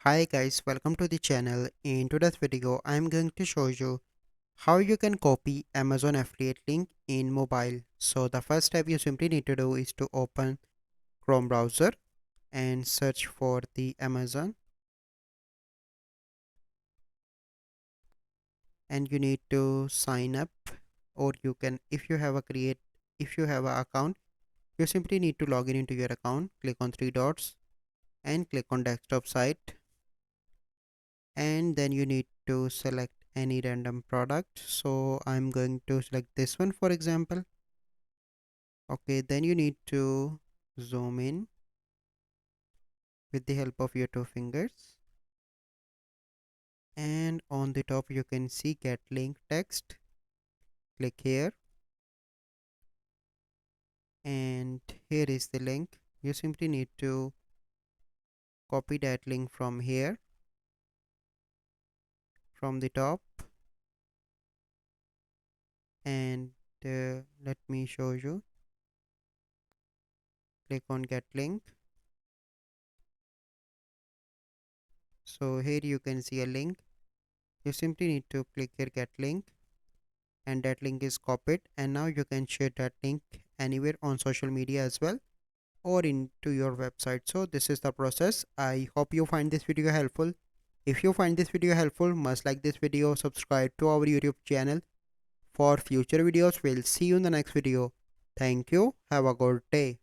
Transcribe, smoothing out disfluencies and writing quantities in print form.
Hi guys, welcome to the channel. In today's video, I am going to show you how you can copy Amazon affiliate link in mobile. So the first step you simply need to do is to open Chrome browser and search for the Amazon, and you need to sign up, or you can, if you have an account, you simply need to log in into your account. Click on three dots and click on desktop site, and then you need to select any random product. So I'm going to select this one for example. Okay, then you need to zoom in with the help of your two fingers, and on the top you can see get link text. Click here, and here is the link. You simply need to copy that link from here, from the top, and let me show you. Click on get link. So here you can see a link. You simply need to click here get link, and that link is copied, and now you can share that link anywhere on social media as well, or into your website. So this is the process. I hope you find this video helpful. If you find this video helpful, must like this video, subscribe to our YouTube channel for future videos. We'll see you in the next video. Thank you. Have a good day.